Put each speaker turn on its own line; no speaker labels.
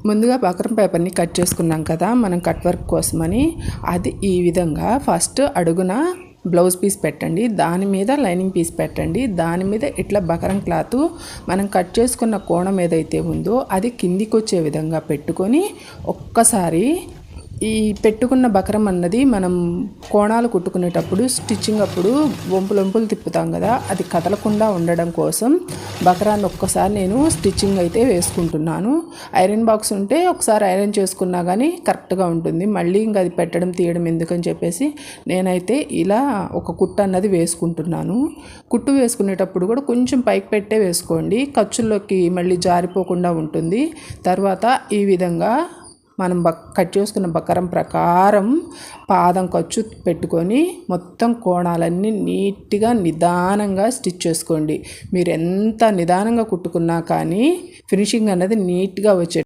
ముందుగా బకరం పేపర్ని కట్ చేసుకున్నాం కదా మనం కట్ వర్క్ కోసమని, అది ఈ విధంగా ఫస్ట్ అడుగున బ్లౌజ్ పీస్ పెట్టండి, దాని మీద లైనింగ్ పీస్ పెట్టండి, దాని మీద ఇట్లా బకరం క్లాత్ మనం కట్ చేసుకున్న కోణం ఏదైతే ఉందో అది కిందికి వచ్చే విధంగా పెట్టుకొని ఒక్కసారి ఈ పెట్టుకున్న బకరం అన్నది మనం కోణాలు కుట్టుకునేటప్పుడు స్టిచ్చింగ్ అప్పుడు వంపులు తిప్పుతాం కదా, అది కదలకుండా ఉండడం కోసం బకరాన్ని ఒక్కసారి నేను స్టిచ్చింగ్ అయితే వేసుకుంటున్నాను. ఐరన్ బాక్స్ ఉంటే ఒకసారి ఐరన్ చేసుకున్నా కానీ కరెక్ట్గా ఉంటుంది. మళ్ళీ ఇంకా అది పెట్టడం తీయడం ఎందుకని చెప్పేసి నేనైతే ఇలా ఒక కుట్టు అన్నది వేసుకుంటున్నాను. కుట్టు వేసుకునేటప్పుడు కూడా కొంచెం పైకి పెట్టే వేసుకోండి, ఖర్చుల్లోకి మళ్ళీ జారిపోకుండా ఉంటుంది. తర్వాత ఈ విధంగా మనం కట్ చేసుకున్న బకరం ప్రకారం పాదం ఖర్చు పెట్టుకొని మొత్తం కోణాలన్నీ నీట్గా నిదానంగా స్టిచ్ చేసుకోండి. మీరు ఎంత నిదానంగా కుట్టుకున్నా కానీ ఫినిషింగ్ అనేది నీట్గా వచ్చే